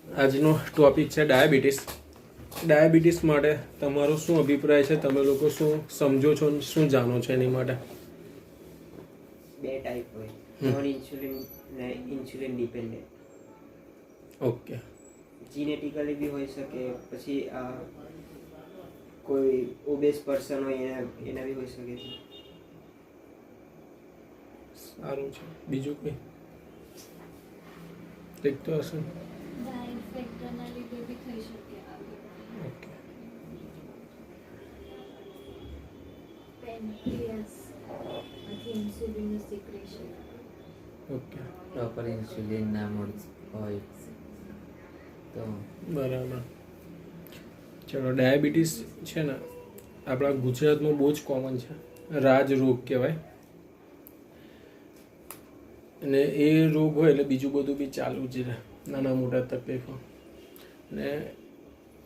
આજનો ટોપિક છે diabetes. Diabetes માટે તમારો શું અભિપ્રાય છે? તમે લોકો શું સમજો છો, શું જાણો છો એની માટે? બે ટાઈપ હોય, નોન ઇન્સ્યુલિન ને ઇન્સ્યુલિન ડિપેન્ડન્ટ. ઓકે. જીનેટિકલી બી હોઈ શકે, પછી કોઈ ઓબેસ પર્સન હોય એના બી હોઈ શકે છે. સારું છે. બીજું કોઈ ઠીક તો હશે. ફેક્ટરના લીધે બી થઈ શકે. ઓકે. પેનક્રિયાસ માંથી ઇન્સ્યુલિનનું સિક્રેશન. ઓકે, પ્રોપર ઇન્સ્યુલિન ના મળતું હોય તો બરાબર. ચલો, ડાયાબિટીસ છે ને આપણા ગુજરાતમાં બહુ જ કોમન છે. રાજરોગ કહેવાય. અને એ રોગ હોય એટલે બીજું બધું બી ચાલુ જ રહે, નાના મોટા તકલીફો. ને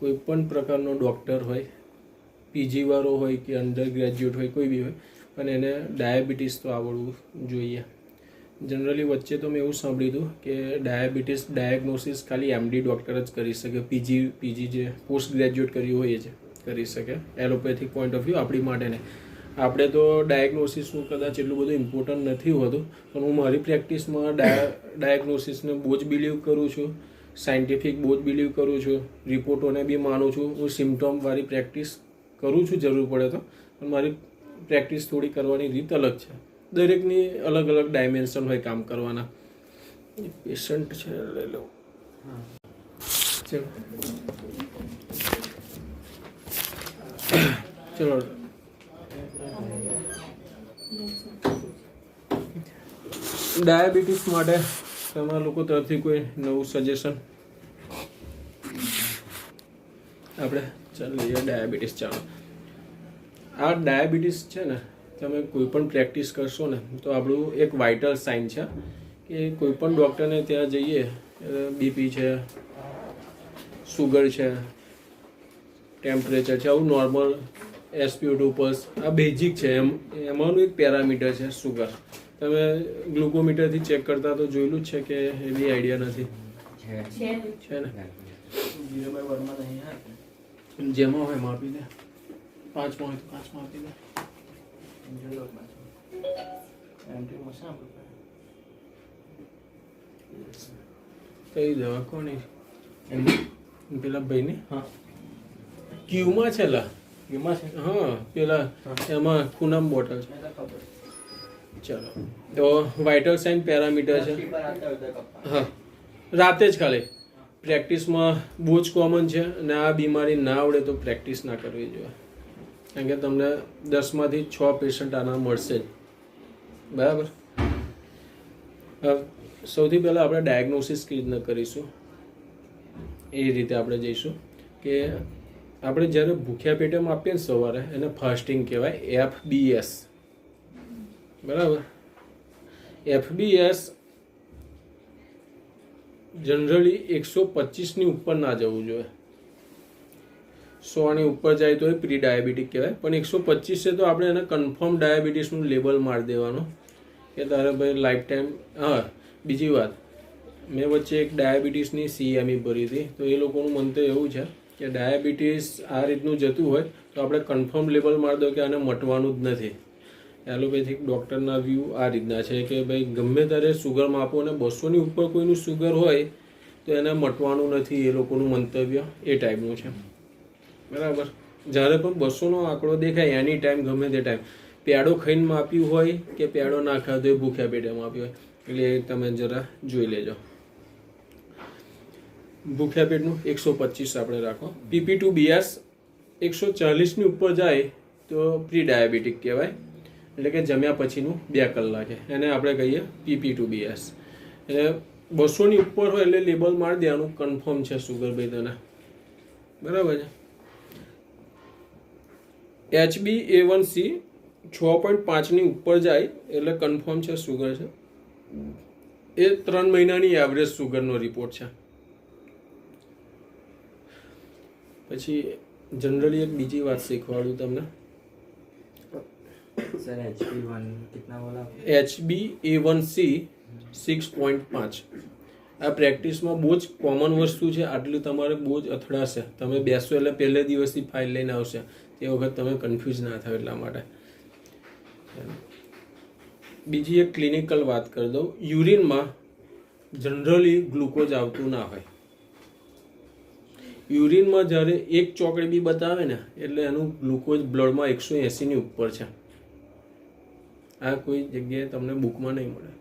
કોઈ પણ પ્રકારનો ડૉક્ટર હોય, પીજી વાળો હોય કે અંડર ગ્રેજ્યુએટ હોય, કોઈ બી હોય, પણ એને ડાયાબિટીસ તો આવડવું જોઈએ. જનરલી વચ્ચે તો મેં એવું સાંભળ્યું હતું કે ડાયાબિટીસ ડાયગ્નોસિસ ખાલી એમડી ડૉક્ટર જ કરી શકે. પીજી જે પોસ્ટ ગ્રેજ્યુએટ કર્યું હોય એ જ કરી શકે, એલોપેથિક પોઈન્ટ ઓફ વ્યૂ. આપણી માટે નહીં. આપણે તો ડાયગ્નોસિસનું કદાચ એટલું બધું ઇમ્પોર્ટન્ટ નથી હોતું, પણ હું મારી પ્રેક્ટિસમાં ડાયગ્નોસિસને બહુ જ બિલીવ કરું છું, સાયન્ટિફિક બહુ જ બિલીવ કરું છું, રિપોર્ટોને બી માનું છું. હું સિમ્ટોમવાળી પ્રેક્ટિસ કરું છું જરૂર પડે તો, પણ મારી પ્રેક્ટિસ થોડી કરવાની રીત અલગ છે. દરેકની અલગ અલગ ડાયમેન્શન હોય કામ કરવાના. પેશન્ટ છે, લઈ લો. ચલો, ડાયાબિટીસ માટે તમારા લોકો તરફથી કોઈ નવું સજેશન? આપણે ચાલ લઈએ ડાયાબિટીસ. ચાલો, આ ડાયાબિટીસ છે ને, તમે કોઈ પણ પ્રેક્ટિસ કરશો ને તો આપણું એક વાઇટલ સાઇન છે કે કોઈ પણ ડૉક્ટરને ત્યાં જઈએ, બીપી છે, સુગર છે, ટેમ્પરેચર છે, આવું નોર્મલ SpO2 પલ્સ, આ બેઝિક છે. એમાંનું એક પેરામીટર છે સુગર. તમે ગ્લુકોમીટરથી ચેક કરતા તો જોયેલું જ છે કે એવી આઈડિયા નથી છે ને? જેમાં હોય માપી દે. 5 હોય તો 5 માપી દે. કઈ દવા કોની? પેલા ભાઈની. હા, ક્યુમાં છે લા. હા, પેલા એમાં પૂનમ બોટલ છે. ચલો, તો વાઇટલ સાઇન પેરામીટર છે. હા, રાતે જ ખાલી. પ્રેક્ટિસમાં બહુ જ કોમન છે. અને આ બીમારી ના આવડે તો પ્રેક્ટિસ ના કરવી જોઈએ, કારણ કે તમને 10માંથી 6 પેશન્ટ આના મળશે જ. બરાબર. સૌથી પહેલાં આપણે ડાયગ્નોસિસ કેવી રીતના કરીશું એ રીતે આપણે જઈશું કે આપણે જ્યારે ભૂખ્યા પેટે આપીએ ને સવારે, એને ફાસ્ટિંગ કહેવાય, FBS. બરાબર. FBS જનરલી 125ની ઉપર ના જવું જોઈએ. 100ની ઉપર જાય તો એ પ્રી ડાયાબિટીક કહેવાય, પણ 125 છે તો આપણે એને કન્ફર્મ ડાયાબિટીસનું લેબલ મારી દેવાનું કે તારે ભાઈ લાઈફ ટાઈમ. હા, બીજી વાત, મેં વચ્ચે એક ડાયાબિટીસની CME ભરી હતી, તો એ લોકોનું મંતવ્ય એવું છે કે ડાયાબિટીસ આ રીતનું જતું હોય તો આપણે કન્ફર્મ લેબલ મારી દો કે આને મટવાનું જ નથી. એલોપેથિક ડૉક્ટરના વ્યૂ આ રીતના છે કે ભાઈ ગમે ત્યારે સુગર માપો અને 200ની ઉપર કોઈનું સુગર હોય તો એને મટવાનું નથી. એ લોકોનું મંતવ્ય એ ટાઈપનું છે. બરાબર. જ્યારે પણ 200નો આંકડો દેખાય એની ટાઈમ, ગમે તે ટાઈમ, પેડો ખાઈને માપ્યું હોય કે પેડો ના ખાધો હોય, ભૂખ્યા પેટે માપ્યું હોય, એટલે એ તમે જરા જોઈ લેજો. ભૂખ્યા પેટનું 125 આપણે રાખો. PP2BS 140ની ઉપર જાય તો પ્રી ડાયાબિટીક કહેવાય, એટલે કે જમ્યા પછીનું 2 કલાકે. એને આપણે કહીએ PP2BS. એટલે 200ની ઉપર હોય એટલે લેબલ મારી દેવાનું, કન્ફર્મ છે સુગર ભાઈ તને. બરાબર છે. HbA1c 6.5ની ઉપર જાય એટલે કન્ફર્મ છે સુગર છે. એ 3 મહિનાની એવરેજ સુગરનો રિપોર્ટ છે. પછી જનરલી એક બીજી વાત શીખવાડું તમને. सर HbA1 कितना बोला? HbA1c 6.5. આ પ્રેક્ટિસમાં બહુ જ કોમન વસ્તુ છે. આટલું તમારે બહુ જ અથડાશે. તમે બેસો એટલે પહેલે દિવસથી ફાઇલ લઈને આવશે, તે વખત તમે કન્ફ્યુઝ ના થાવ એટલા માટે. બીજી એક ક્લિનિકલ વાત કરી દઉં. યુરિનમાં જનરલી ગ્લુકોઝ આવતું ના હોય. યુરિનમાં જ્યારે એક ચોકડી બી બતાવે ને એટલે એનું ગ્લુકોઝ બ્લડમાં 180ની ઉપર છે. આ કોઈ જગ્યાએ તમને બુકમાં નહીં મળે.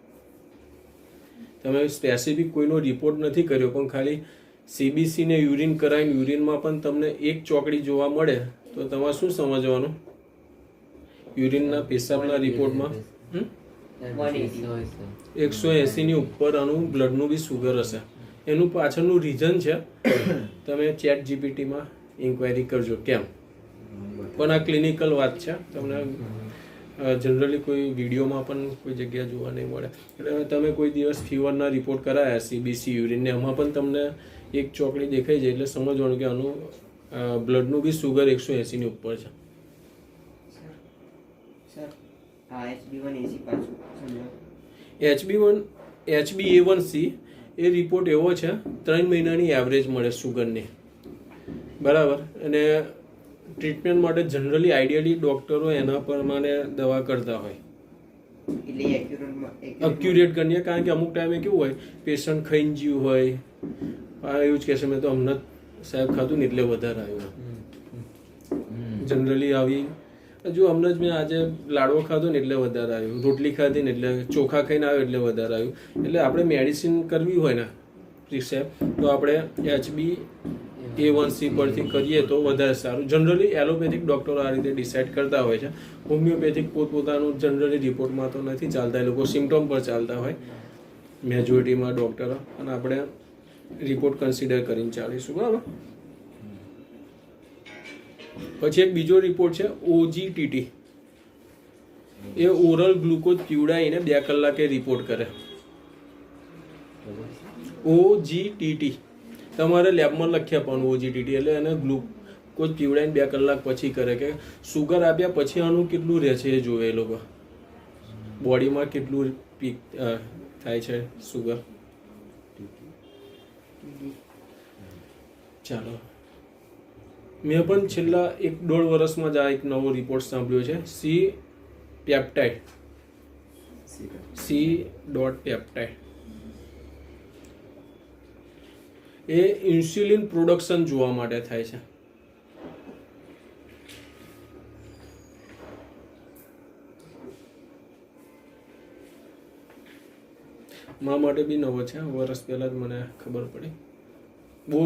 તમે સ્પેસિફિક કોઈનો રિપોર્ટ નથી કર્યો પણ ખાલી સીબીસીને યુરિન કરાવીને યુરિનમાં પણ તમને એક ચોકડી જોવા મળે તો તમારે શું સમજવાનું? યુરિનના પેશાબના રિપોર્ટમાં 180ની ઉપર આનું બ્લડનું બી સુગર હશે. એનું પાછળનું રીઝન છે, તમે ચેટ જીપીટીમાં ઇન્ક્વાયરી કરજો કેમ. પણ આ ક્લિનિકલ વાત છે, તમને જનરલી કોઈ વિડીયોમાં પણ કોઈ જગ્યા જોવા નહીં મળે. એટલે તમે કોઈ દિવસ ફીવરના રિપોર્ટ કરાયા સીબીસી યુરિનને, એમાં પણ તમને એક ચોકડી દેખાઈ જાય એટલે સમજવાનું કે આનું બ્લડનું બી સુગર 180ની ઉપર છે. સર આ HbA1c પાછું HbA1c એ રિપોર્ટ એવો છે 3 મહિનાની એવરેજ મળે સુગરની, બરાબર. અને ટ્રીટમેન્ટ માટે જનરલી આઈડિયલી ડૉક્ટરો એના પ્રમાણે દવા કરતા હોય, એટલે અક્યુરેટ કરીને. કારણ કે અમુક ટાઈમે કેવું હોય, પેશન્ટ ખાઈને જીવ હોય, એવું જ કહેશે મેં તો હમણાં સાહેબ ખાધું ને એટલે વધારે આવ્યું. જનરલી આવી જો હમણાં જ મેં આજે લાડવો ખાધો ને એટલે વધારે આવ્યું, રોટલી ખાધી ને એટલે ચોખા ખાઈને આવ્યો એટલે વધારે આવ્યું. એટલે આપણે મેડિસિન કરવી હોય ને પ્રિસ્ક્રાઇબ તો આપણે HbA1c પરથી કરીએ તો વધારે સારું. જનરલી એલોપેથિક ડૉક્ટરો આ રીતે ડિસાઇડ કરતા હોય છે. હોમિયોપેથિક પોતપોતાનું જનરલી રિપોર્ટમાં તો નથી ચાલતા, એ લોકો સિમ્ટમ પર ચાલતા હોય મેજોરિટીમાં ડૉક્ટરો, અને આપણે રિપોર્ટ કન્સિડર કરીને ચાલીશું, બરાબર. પછી એક બીજો રિપોર્ટ છે OGTT. એ ઓરલ ગ્લુકોઝ પીવડાવીને 2 કલાકે રિપોર્ટ કરે. OGTT તમારે લેબમાં લખી આપવાનું OGTT, એટલે એને ગ્લુકોઝ પીવડાવીને 2 કલાક પછી કરે કે સુગર આપ્યા પછી આનું કેટલું રહે છે એ જોવે એ લોકો, બોડીમાં કેટલું પીક થાય છે સુગર. ચાલો, મેં પણ છેલ્લા 1-1.5 વર્ષમાં જ આ એક નવો રિપોર્ટ સાંભળ્યો છે, C-પેપ્ટાઇડ. C.પેપ્ટાઇડ એ ઇન્સ્યુલિન પ્રોડક્શન જોવા માટે થાય છે. મા માટે બી નવો છે, વર્ષ પહેલાં જ મને ખબર પડી. બહુ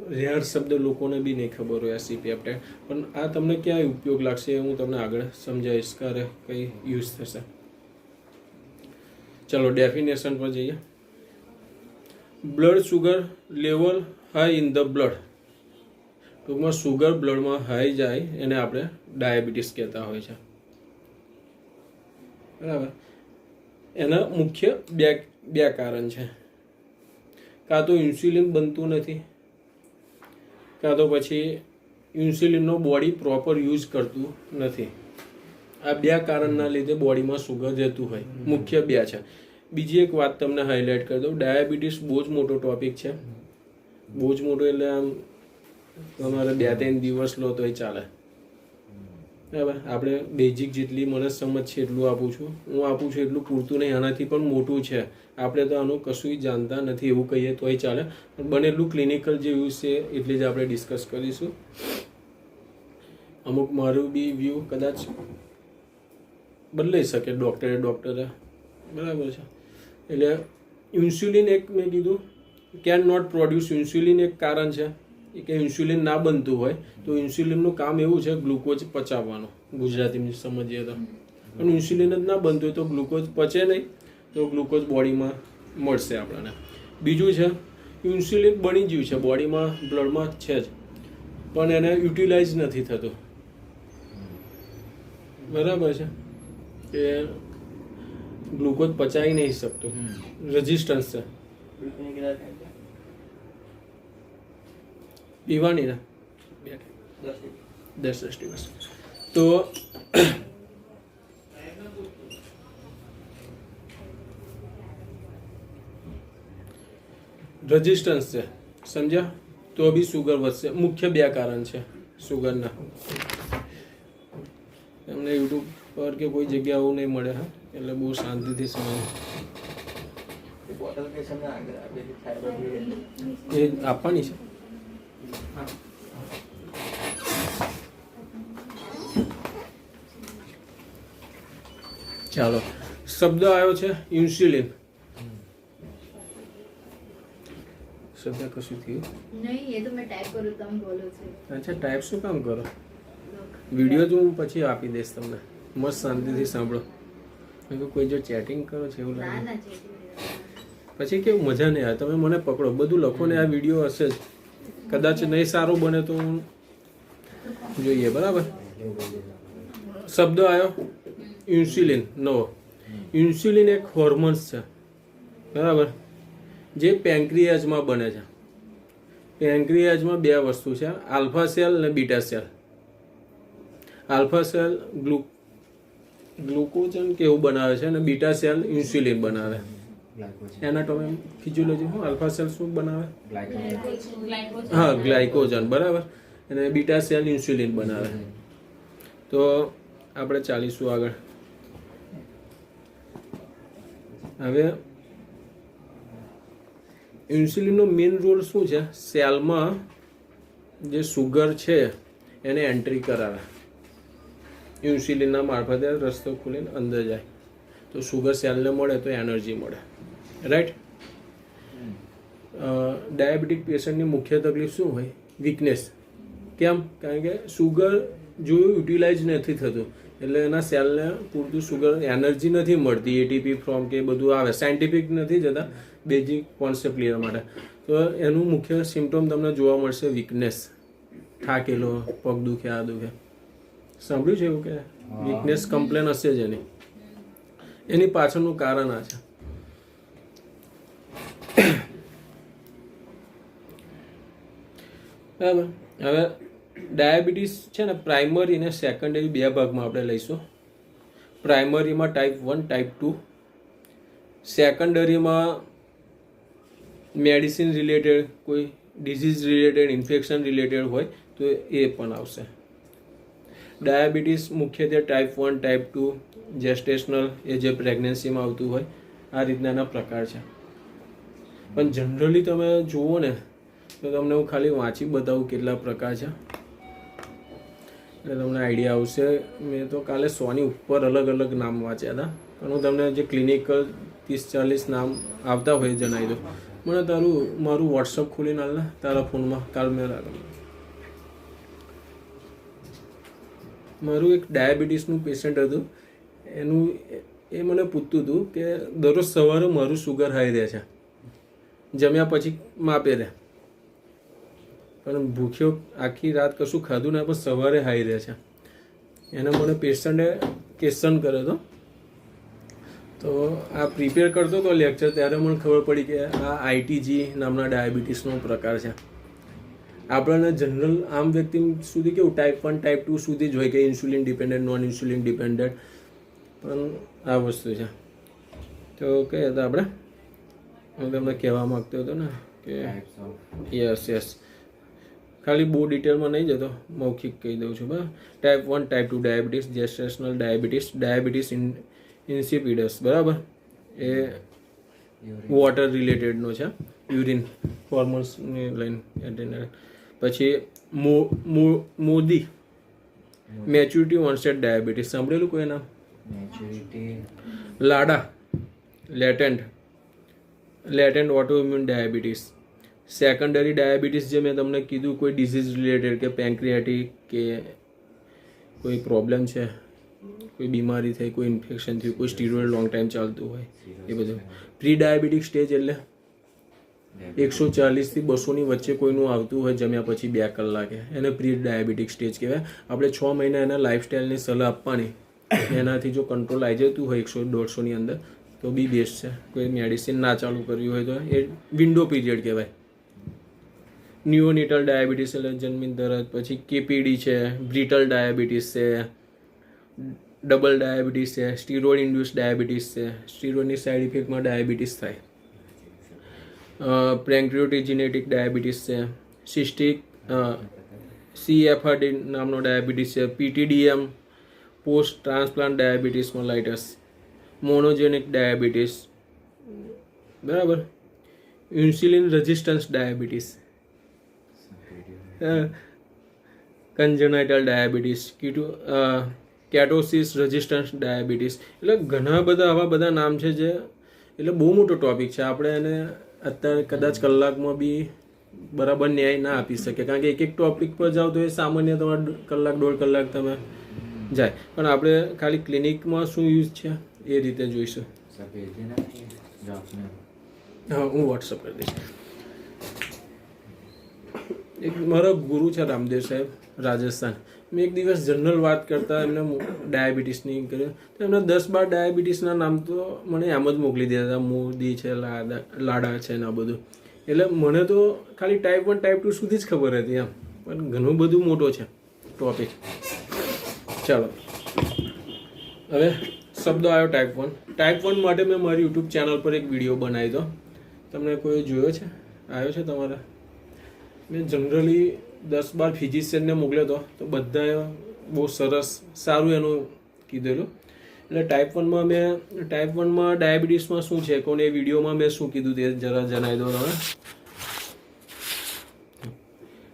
રેર શબ્દ લોકોને બી નહીં ખબર હોય આ C-પેપ્ટાઇડ, પણ આ તમને ક્યાંય ઉપયોગ લાગશે એ હું તમને આગળ સમજાવીશ ક્યારે કઈ યુઝ થશે. ચલો ડેફિનેશન પર જઈએ. Blood sugar level high in the blood, ટૂંકમાં સુગર બ્લડમાં હાઈ જાય એને આપણે ડાયાબિટીસ કહેતા હોય છે, બરાબર. એના મુખ્ય બે કારણ છે. કાં તો ઇન્સ્યુલિન બનતું નથી, કાં તો પછી ઇન્સ્યુલિનનો બોડી પ્રોપર યુઝ કરતું નથી. આ 2 કારણના લીધે બોડીમાં સુગર જતું હોય, મુખ્ય 2 છે. બીજી એક વાત તમને હાઇલાઇટ કરી દઉં, ડાયાબિટીસ બહુ જ મોટો ટોપિક છે, બહુ જ મોટો. એટલે આમ તમારે 2-3 દિવસ લો તોય ચાલે, બરાબર. આપણે બેઝિક જેટલી મને સમજ છે એટલું આપું છું, હું આપું છું એટલું પૂરતું નહીં, આનાથી પણ મોટું છે. આપણે તો આનું કશું જાણતા નથી એવું કહીએ તોય ચાલે, પણ બને એટલું ક્લિનિકલ જે વ્યૂ છે એટલી જ આપણે ડિસ્કસ કરીશું. અમુક મારું બી વ્યૂ કદાચ બદલાઈ શકે ડૉક્ટરે, બરાબર છે. એટલે ઇન્સ્યુલિન એક મેં કીધું કેન નોટ પ્રોડ્યુસ, ઇન્સ્યુલિન એક કારણ છે કે ઇન્સ્યુલિન ના બનતું હોય તો ઇન્સ્યુલિનનું કામ એવું છે ગ્લુકોઝ પચાવવાનું, ગુજરાતીમાં સમજીએ તો. પણ ઇન્સ્યુલિન જ ના બનતું હોય તો ગ્લુકોઝ પચે નહીં, તો ગ્લુકોઝ બોડીમાં મળશે આપણને. બીજું છે ઇન્સ્યુલિન બની ગયું છે બોડીમાં, બ્લડમાં છે જ, પણ એને યુટિલાઇઝ નથી થતું, બરાબર છે. કે ગ્લુકોઝ પચાવી નહીં શકતું, રેઝિસ્ટન્સ છે. પીવાની ને 10 દિવસ તો રેઝિસ્ટન્સ છે, સમજ્યા? તો બી સુગર વધશે. મુખ્ય 2 કારણ છે સુગરના. તમને યુટ્યુબ પર કે કોઈ જગ્યા આવું નહીં મળે, હા, એટલે બહુ શાંતિથી સમજો. એ આપવાની છે. ચાલો, શબ્દ આવ્યો છે ઇન્સ્યુલિન. શબ્દ કશું થયું? નહીં, એ તો મેં ટાઈપ કરું, તમે બોલો છો. અચ્છા, ટાઈપ શું કામ કરો? વિડીયો જ હું પછી આપી દઈશ તમને, મસ્ત શાંતિથી સાંભળો. કોઈ જો ચેટિંગ કરો છે એવું ના લાગે ના છે. પછી કેવું મજા નહીં આવે. તમે મને પકડો, બધું લખો ને આ વિડીયો હશે જ. કદાચ નહીં સારો બને તો હું જોઈએ, બરાબર? શબ્દ આવ્યો ઇન્સ્યુલિન નવો. ઇન્સ્યુલિન એક હોર્મોન્સ છે, બરાબર, જે પેન્ક્રિયાઝમાં બને છે. પેન્ક્રિયાઝમાં 2 વસ્તુ છે, આલ્ફા સેલ અને બીટા સેલ. આલ્ફા સેલ ગ્લુકોઝન કે એવું બનાવે છે અને બીટા સેલ ઇન્સ્યુલિન બનાવે. એના ટોમે ફિઝિયોલોજી હું આલ્ફા સેલ શું બનાવે? હા, ગ્લાયકોજન, બરાબર. અને બીટા સેલ ઇન્સ્યુલિન બનાવે. તો આપણે ચાલીશું આગળ. હવે ઇન્સ્યુલિનનો મેઇન રોલ શું છે? સેલમાં જે સુગર છે એને એન્ટ્રી કરાવે. ઇન્સ્યુલિનના મારફતે રસ્તો ખુલીને અંદર જાય તો સુગર સેલને મળે તો એનર્જી મળે, રાઈટ? ડાયાબિટીક પેશન્ટની મુખ્ય તકલીફ શું હોય? વીકનેસ. કેમ? કારણ કે સુગર જો યુટિલાઇઝ નથી થતું, એટલે એના સેલને પૂરતું સુગર એનર્જી નથી મળતી. એટીપી ફ્રોમ કે બધું આવે, સાયન્ટિફિક નથી જતા, બેઝિક કોન્સેપ્ટ ક્લિયર માટે. તો એનું મુખ્ય સિમ્ટમ તમને જોવા મળશે વીકનેસ. થાકેલો, પગ દુખે, આ દુખે. સાંભળ્યું છે એવું કે વીકનેસ કમ્પ્લેન હશે જ એની પાછળનું કારણ આ છે. બરાબર. હવે ડાયાબિટીસ છે ને પ્રાઇમરી અને સેકન્ડરી 2 ભાગમાં આપણે લઈશું. પ્રાઇમરીમાં ટાઈપ 1, ટાઈપ 2. સેકન્ડરીમાં મેડિસિન રિલેટેડ, કોઈ ડિઝીઝ રિલેટેડ, ઇન્ફેક્શન રિલેટેડ હોય તો એ પણ આવશે. ડાયાબિટીસ મુખ્યત્વે ટાઈપ 1, ટાઈપ 2, જેસ્ટેશનલ, એ જે પ્રેગ્નન્સીમાં આવતું હોય, આ રીતના એના પ્રકાર છે. પણ જનરલી તમે જુઓ ને તો તમને હું ખાલી વાંચી બતાવું કેટલા પ્રકાર છે, એટલે તમને આઈડિયા આવશે. મેં તો કાલે 100ની ઉપર અલગ અલગ નામ વાંચ્યા હતા, પણ હું તમને જે ક્લિનિકલ 30-40 નામ આવતા હોય જણાવી દઉં. મને મારું વોટ્સઅપ ખોલીને હાલ ને તારા ફોનમાં. કાલ મેં મારું એક ડાયાબિટીસનું પેશન્ટ હતું, એ મને પૂછતું હતું કે દરરોજ સવારે મારું સુગર હાઈ રહે છે, જમ્યા પછી માપે રહે, પણ ભૂખ્યો આખી રાત કશું ખાધું ના પણ સવારે હાઈ રહે છે. એને મને પેશન્ટે ક્વેશ્ચન કર્યો હતો. તો આ પ્રિપેર કરતો હતો લેક્ચર, ત્યારે મને ખબર પડી કે આ આઈટીજી નામના ડાયાબિટીસનો પ્રકાર છે. આપણને જનરલ આમ વ્યક્તિ સુધી કેવું ટાઈપ 1, ટાઈપ 2 સુધી જ હોય કે insulin dependent, non insulin dependent, પણ આ વસ્તુ છે. તો કઈ હતા આપણે? હું તમને કહેવા માગતો હતો ને કે યસ, ખાલી બહુ ડિટેલમાં નહીં જતો, મૌખિક કહી દઉં છું. બરાબર. Type 1, type 2 diabetes, gestational diabetes, diabetes insipidus, બરાબર, એ વોટર રિલેટેડનો છે, યુરિન હોર્મોન્સને લઈને. પછી મોદી, મેચ્યુરિટી ઓનસેટ ડાયાબિટીસ, સાંભળેલું કોઈ નામ? લાડા, લેટેન્ટ ઓટોઇમ્યુન ડાયાબિટીસ. સેકન્ડરી ડાયાબિટીસ જે મેં તમને કીધું, કોઈ ડિઝીઝ રિલેટેડ કે પેન્ક્રિયાટિક કે કોઈ પ્રોબ્લેમ છે, કોઈ બીમારી થઈ, કોઈ ઇન્ફેક્શન થયું, કોઈ સ્ટીરોઇડ લોંગ ટાઈમ ચાલતું હોય, એ બધું. પ્રી ડાયાબિટીક સ્ટેજ એટલે 140થી 200ની વચ્ચે કોઈનું આવતું હોય જમ્યા પછી 2 કલાકે, એને પ્રી ડાયાબિટીક સ્ટેજ કહેવાય. આપણે 6 મહિના એના લાઈફસ્ટાઈલની સલાહ આપવાની, એનાથી જો કંટ્રોલ આવી જતું હોય 100-150ની અંદર તો બી બેસ્ટ છે. કોઈ મેડિસિન ના ચાલુ કર્યું હોય તો એ વિન્ડો પીરિયડ કહેવાય. ન્યુઓનિટલ ડાયાબિટીસ એટલે જન્મીન તરત. પછી કેપીડી છે, બ્રિટલ ડાયાબિટીસ છે, ડબલ ડાયાબિટીસ છે, સ્ટીરોઇડ ઇન્ડ્યુસ ડાયાબિટીસ છે. સ્ટીરોઇડની સાઇડ ઇફેક્ટમાં ડાયાબિટીસ થાય. પેન્ક્રિયોટિજેનેટિક ડાયાબિટીસ છે, સિસ્ટિક CFRD નામનો ડાયાબિટીસ છે, PTDM post transplant diabetes mellitus, monogenic diabetes, બરાબર, insulin resistance diabetes, congenital diabetes, ketosis resistance diabetes. એટલે ઘણા બધા આવા બધા નામ છે જે એટલે બહુ મોટો ટોપિક છે. આપણે એને અત્યારે કદાચ કલાકમાં બી બરાબર ન્યાય ના આપી શકીએ, કારણ કે એક એક ટોપિક પર જાઓ તો એ સામાન્ય તમારે કલાક 1.5 કલાક તમે જાય. પણ આપણે ખાલી ક્લિનિકમાં શું યુઝ છે એ રીતે જોઈશું. હા, હું વોટ્સઅપ કરી દઈશ. એક મારા ગુરુ છે રામદેવ સાહેબ, રાજસ્થાન. મેં એક દિવસ જનરલ વાત કરતા એમને ડાયાબિટીસની કર્યું તો એમને 10-12 ડાયાબિટીસના નામ તો મને એમ જ મોકલી દીધા હતા. મોદી છે, લાડા છે ને આ બધું. એટલે મને તો ખાલી ટાઈપ 1 ટાઈપ 2 સુધી જ ખબર હતી એમ, પણ ઘણું બધું મોટો છે ટોપિક. ચાલો હવે શબ્દો આવ્યો ટાઈપ 1. ટાઈપ 1 માટે મેં મારી યુટ્યુબ ચેનલ પર એક વિડીયો બનાવી દો. તમને કોઈ જોયો છે? આવ્યો છે તમારે? મેં જનરલી 10-12 ફિઝિશિયનને મોકલ્યો હતો તો બધાએ બહુ સરસ સારું એનું કીધેલું. એટલે ટાઈપ 1માં મેં ટાઈપ 1માં ડાયાબિટીસમાં શું છે કોને એ વિડીયોમાં મેં શું કીધું તે જરા જણાવી દો તમે.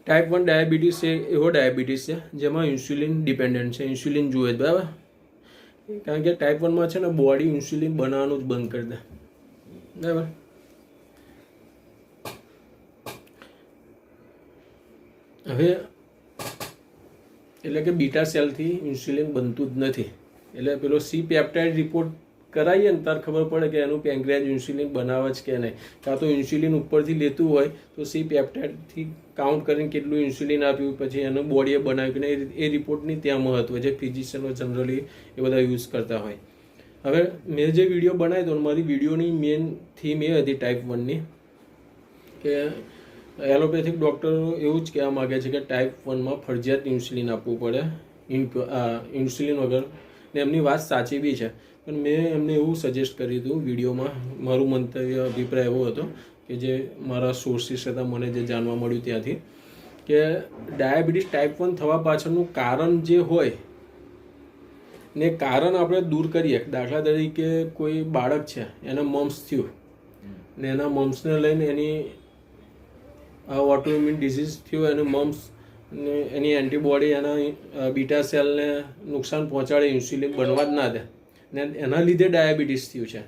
ટાઈપ 1 ડાયાબિટીસ એ એવો ડાયાબિટીસ છે જેમાં ઇન્સ્યુલિન ડિપેન્ડન્ટ છે. ઇન્સ્યુલિન જોઈએ જ, બરાબર, કારણ કે ટાઈપ 1માં છે ને બોડી ઇન્સ્યુલિન બનાવવાનું જ બંધ કરી દે, બરાબર. હવે એટલે કે બીટા સેલથી ઇન્સ્યુલિન બનતું જ નથી. એટલે પેલો C પેપ્ટાઇડ રિપોર્ટ કરાવીએ ને ત્યારે ખબર પડે કે એનું પેન્ક્રિયાજ ઇન્સ્યુલિન બનાવે છે કે નહીં. કાં તો ઇન્સ્યુલિન ઉપરથી લેતું હોય તો C પેપ્ટાઇડથી કાઉન્ટ કરીને કેટલું ઇન્સ્યુલિન આપ્યું, પછી એનું બોડીએ બનાવ્યું કે નહીં, એ રિપોર્ટની ત્યાં મહત્વ છે. ફિઝિશિયનો જનરલી એ બધા યુઝ કરતા હોય. હવે મેં જે વિડીયો બનાવ્યો હતો, મારી વિડીયોની મેઇન થીમ એ હતી ટાઈપ 1ની કે એલોપેથિક ડૉક્ટરો એવું જ કહેવા માગે છે કે ટાઈપ 1માં ફરજિયાત ઇન્સ્યુલિન આપવું પડે, ઇન્સ્યુલિન વગર. ને એમની વાત સાચી બી છે, પણ મેં એમને એવું સજેસ્ટ કર્યું હતું વિડીયોમાં. મારું મંતવ્ય અભિપ્રાય એવો હતો કે જે મારા સોર્સિસ હતા, મને જે જાણવા મળ્યું ત્યાંથી, કે ડાયાબિટીસ ટાઈપ 1 થવા પાછળનું કારણ જે હોય ને કારણ આપણે દૂર કરીએ. દાખલા તરીકે કોઈ બાળક છે, એને મમ્સ થયું ને એના મમ્સને લઈને એની ઓટોઇમ્યુન ડિઝીઝ થયું, એનું મમ્સ ને એની એન્ટીબોડી એના બીટા સેલને નુકસાન પહોંચાડે, ઇન્સ્યુલિન બનવા જ ના દે ને એના લીધે ડાયાબિટીસ થયું છે.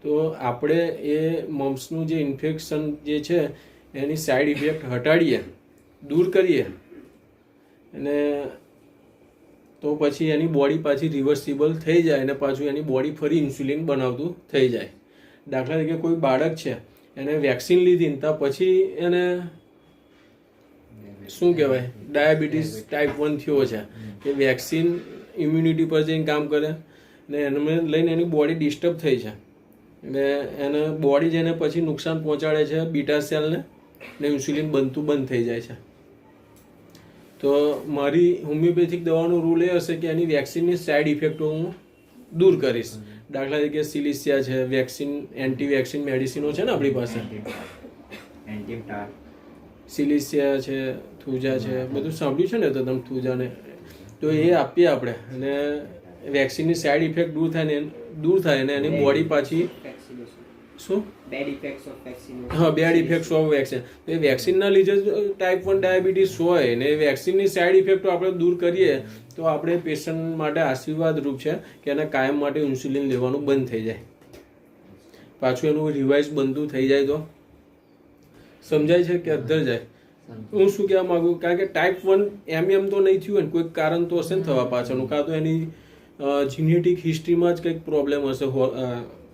તો આપણે એ મમ્સનું જે ઇન્ફેક્શન જે છે એની સાઈડ ઇફેક્ટ હટાડીએ, દૂર કરીએ, અને તો પછી એની બોડી પાછી રિવર્સિબલ થઈ જાય અને પાછું એની બોડી ફરી ઇન્સ્યુલિન બનાવતું થઈ જાય. દાખલા તરીકે કોઈ બાળક છે, એને વેક્સિન લીધી ને ત્યાં પછી એને શું કહેવાય ડાયાબિટીસ ટાઈપ 1 થયો છે. કે વેક્સિન ઇમ્યુનિટી પર જઈને કામ કરે ને એને લઈને એની બોડી ડિસ્ટર્બ થઈ છે ને એને બોડી જેને પછી નુકસાન પહોંચાડે છે બીટા સેલને, ને ઇન્સ્યુલિન બનતું બંધ થઈ જાય છે. તો મારી હોમિયોપેથિક દવાનો રૂલ એ હશે કે એની વેક્સિનની સાઈડ ઇફેક્ટો હું દૂર કરીશ. દાખલા તરીકે સિલિસિયા છે, વેક્સિન એન્ટી વેક્સિન મેડિસિનો છે ને આપણી પાસે, સિલિસિયા છે, થુજા છે, બધું સાંભળ્યું છે ને તો તમે થુજાને, તો એ આપીએ આપણે અને વેક્સિનની સાઈડ ઇફેક્ટ દૂર થાય ને એની બોડી પાછી શું બેડ ઇફેક્ટ્સ ઓફ વેક્સિન. હા, બેડ ઇફેક્ટ્સ ઓફ વેક્સિન. એ વેક્સિનના લીધે ટાઈપ 1 ડાયાબિટીસ હોય ને વેક્સિનની સાઈડ ઇફેક્ટો આપણે દૂર કરીએ તો આપણે પેશન્ટ માટે આશીર્વાદરૂપ છે કે એને કાયમ માટે ઇન્સ્યુલિન લેવાનું બંધ થઈ જાય, પાછું એનું રિવાઇઝ બનતું થઈ જાય. તો સમજાય છે કે અધર જાય? હું શું કહેવા માગું, કારણ કે ટાઈપ 1 એમ તો નહીં થયું ને, કોઈક કારણ તો હશે ને થવા પાછળનું. કાં તો એની જીનેટિક હિસ્ટ્રીમાં જ કંઈક પ્રોબ્લેમ હશે,